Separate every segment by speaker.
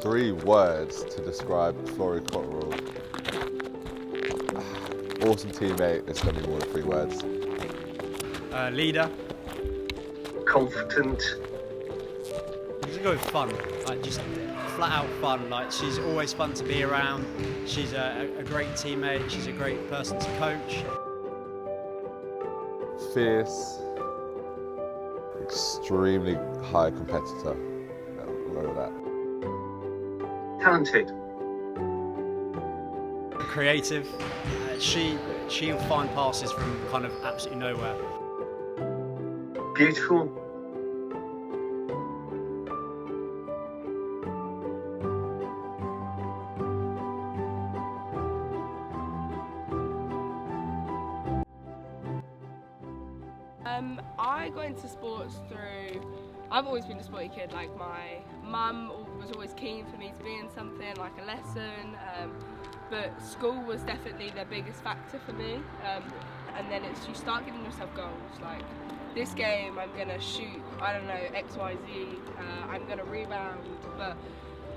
Speaker 1: Three words to describe Florrie Cotterill. Awesome teammate, it's going to be more than 3 words.
Speaker 2: Leader.
Speaker 3: Confident.
Speaker 2: She's a good fun, like just flat out fun. Like she's always fun to be around. She's a great teammate. She's a great person to coach.
Speaker 1: Fierce. Extremely high competitor. We'll go with that.
Speaker 3: Talented.
Speaker 2: Creative. She'll find passes from kind of absolutely nowhere.
Speaker 3: Beautiful.
Speaker 4: I got into sports through, I've always been a sporty kid. Like my mum was always keen for me to be in something like a lesson, but school was definitely the biggest factor for me. And then it's, you start giving yourself goals, like this game I'm gonna shoot, I don't know, X, Y, Z, I'm gonna rebound, but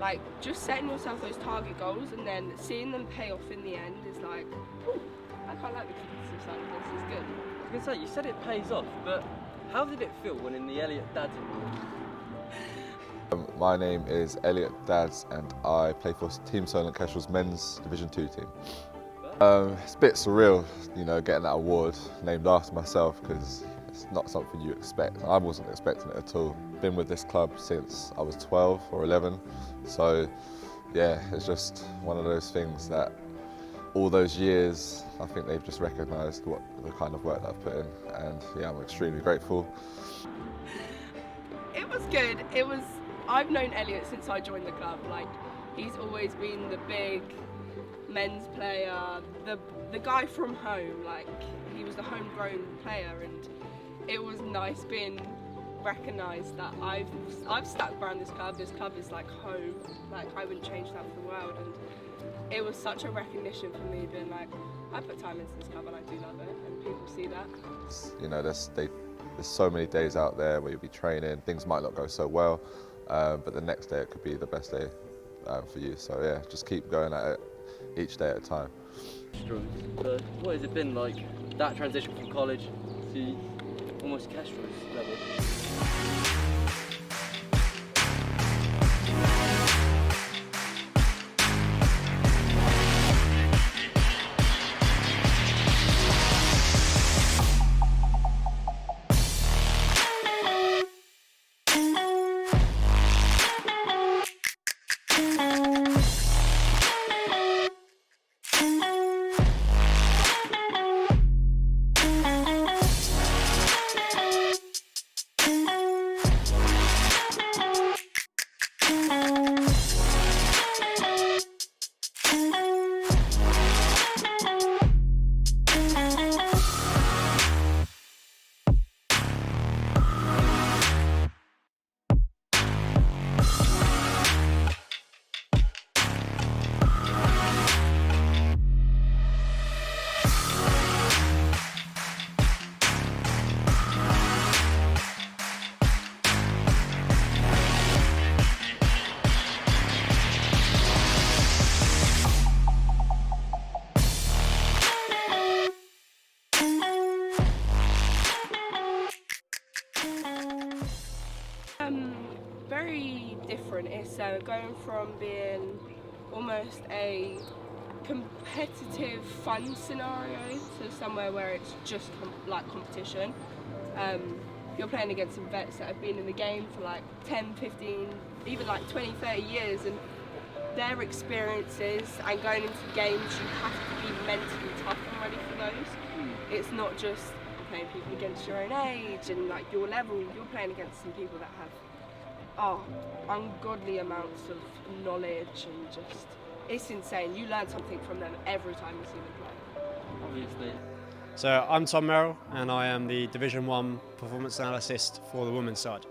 Speaker 4: like just setting yourself those target goals and then seeing them pay off in the end is like, ooh, I quite like the competitive side of this, it's good.
Speaker 5: I was going to say, you said it pays off, but how did it feel winning the Elliot Dads Award?
Speaker 1: My name is Elliot Dads and I play for Team Solent Kestrel's men's Division 2 team. It's a bit surreal, you know, getting that award named after myself because it's not something you expect. I wasn't expecting it at all. Been with this club since I was 12 or 11, so yeah, it's just one of those things that all those years, I think they've just recognised what the kind of work that I've put in, and yeah, I'm extremely grateful.
Speaker 4: It was good. I've known Elliot since I joined the club. Like, he's always been the big men's player, the guy from home. Like, he was the homegrown player, and it was nice being recognised that I've stuck around this club. This club is like home. Like, I wouldn't change that for the world. And it was such a recognition for me, being like, I put time into this club and I do love it, and people see that.
Speaker 1: You know, there's so many days out there where you'll be training, things might not go so well, but the next day it could be the best day for you. So yeah, just keep going at it each day at a time.
Speaker 5: But what has it been like, that transition from college to almost Kestrel's level?
Speaker 4: Very different. It's going from being almost a competitive, fun scenario to somewhere where it's just like competition. You're playing against some vets that have been in the game for like 10, 15, even like 20, 30 years, and their experiences and going into games, you have to be mentally tough and ready for those. It's not just playing people against your own age and like your level. You're playing against some people that have ungodly amounts of knowledge, and just, it's insane. You learn something from them every time you see them play.
Speaker 5: Obviously.
Speaker 2: So I'm Tom Merrill and I am the Division 1 performance analyst for the women's side.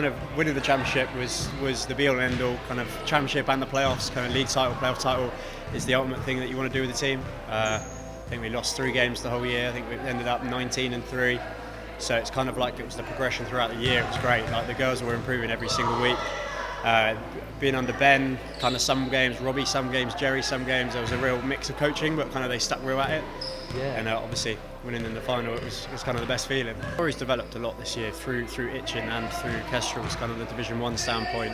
Speaker 2: kind of winning the championship was the be-all and end-all. Kind of championship and the playoffs, kind of league title, playoff title, is the ultimate thing that you want to do with the team. I think we lost 3 games the whole year. I think we ended up 19-3. So it's kind of like it was the progression throughout the year. It was great. Like the girls were improving every single week. Being under Ben, kind of some games, Robbie some games, Jerry some games, there was a real mix of coaching, but kind of they stuck real at it.
Speaker 5: Yeah.
Speaker 2: And obviously winning in the final, it was kind of the best feeling. Florrie's developed a lot this year through Itchen and through Kestrel's kind of the Division 1 standpoint.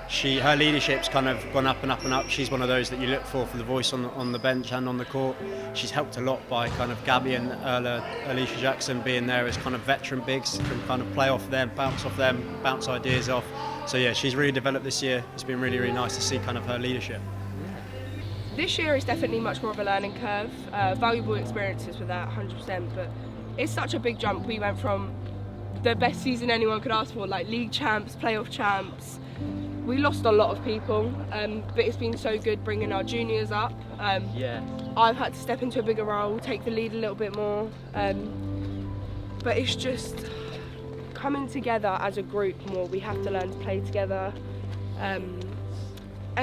Speaker 2: Her leadership's kind of gone up and up and up. She's one of those that you look for the voice on the bench and on the court. She's helped a lot by kind of Gabby and Alicia Jackson being there as kind of veteran bigs, can kind of play off them, bounce ideas off. So yeah, she's really developed this year. It's been really, really nice to see kind of her leadership.
Speaker 4: This year is definitely much more of a learning curve. Valuable experiences with that, 100%. But it's such a big jump. We went from the best season anyone could ask for, like league champs, playoff champs. We lost a lot of people, but it's been so good bringing our juniors up. I've had to step into a bigger role, take the lead a little bit more. But it's just coming together as a group more. We have to learn to play together and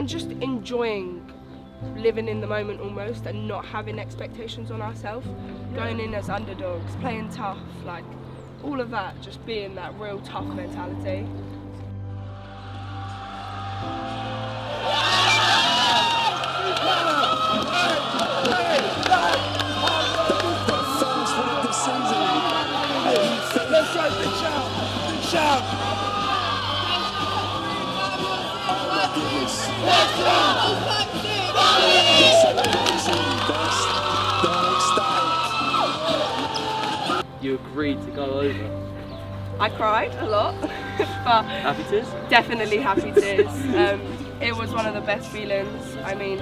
Speaker 4: just enjoying living in the moment almost and not having expectations on ourselves. Going in as underdogs, playing tough, like all of that, just being that real tough mentality.
Speaker 6: Let's go, big shout! Big shout!
Speaker 5: You agreed to go over.
Speaker 4: I cried a lot, but
Speaker 5: Happy tears?
Speaker 4: definitely happy tears. It was one of the best feelings. I mean,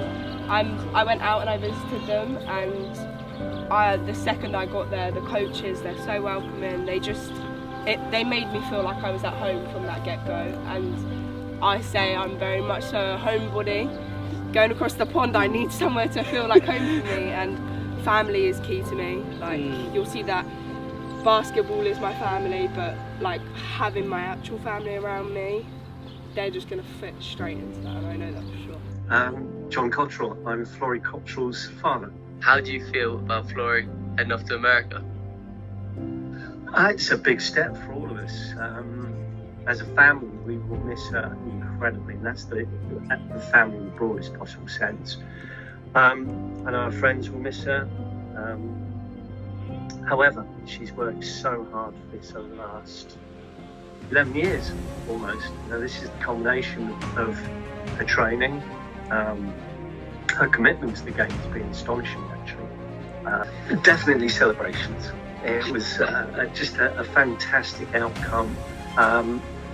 Speaker 4: I went out and I visited them, and the second I got there, the coaches, they're so welcoming. They made me feel like I was at home from that get-go, and I say I'm very much so a homebody. Going across the pond, I need somewhere to feel like home for me, and family is key to me. Like you'll see that basketball is my family, but like having my actual family around me, they're just going to fit straight into that, and I know that for sure.
Speaker 3: John Cotterill. I'm Florrie Cotterill's father.
Speaker 5: How do you feel about Florrie heading off to America?
Speaker 3: It's a big step for all of us. As a family, we will miss her incredibly, and that's the family in the broadest possible sense. And our friends will miss her. However, she's worked so hard for this over the last 11 years, almost. This is the culmination of her training. Her commitment to the game has been astonishing, actually. Definitely celebrations. It was just a fantastic outcome.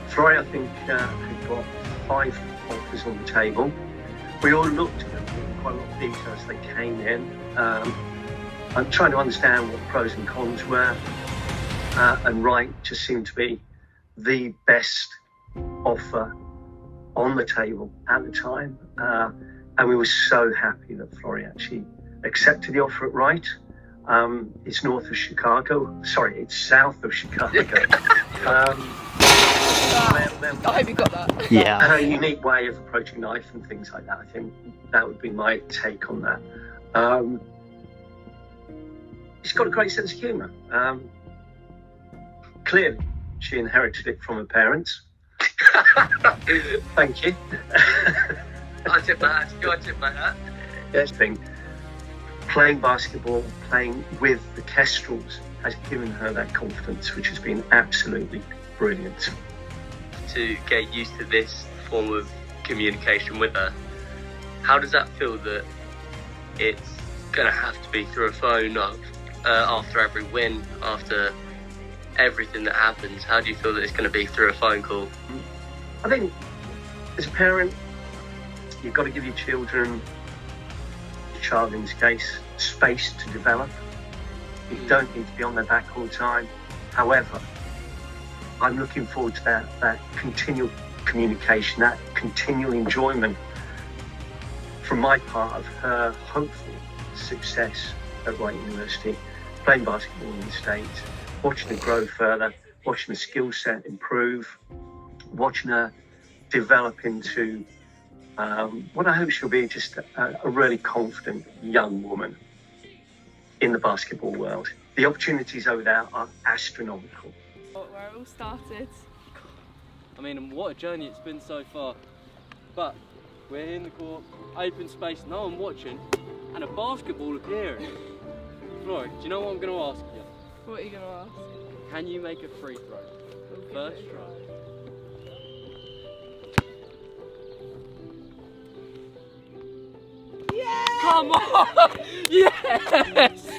Speaker 3: Florrie, I think, had got 5 offers on the table. We all looked at them in quite a lot of detail as they came in. I'm trying to understand what the pros and cons were, and Wright just seemed to be the best offer on the table at the time, and we were so happy that Florrie actually accepted the offer at Wright. It's north of Chicago. Sorry, it's south of Chicago.
Speaker 4: I hope you got that.
Speaker 6: Yeah.
Speaker 3: Her unique way of approaching life and things like that. I think that would be my take on that. She's got a great sense of humour. Clearly, she inherited it from her parents. Thank you.
Speaker 5: I tip my hat. I tip my hat.
Speaker 3: Yes, thing. Playing basketball, playing with the Kestrels has given her that confidence, which has been absolutely brilliant.
Speaker 5: To get used to this form of communication with her, how does that feel that it's going to have to be through a phone after every win, after everything that happens? How do you feel that it's going to be through a phone call?
Speaker 3: I think as a parent, you've got to give your children, your child in this case, space to develop. You don't need to be on their back all the time. However, I'm looking forward to that continual communication, that continual enjoyment from my part of her hopeful success at Wright University, playing basketball in the States, watching it grow further, watching the skill set improve, watching her develop into what I hope she'll be, just a really confident young woman in the basketball world. The opportunities over there are astronomical.
Speaker 4: Where it all started.
Speaker 7: I mean, what a journey it's been so far. But we're in the court, open space, no one watching, and a basketball appearing. Florrie, do you know what I'm going to ask you?
Speaker 4: What are you going to ask?
Speaker 7: Can you make a free throw? First try.
Speaker 4: Yeah!
Speaker 7: Come on! Yes!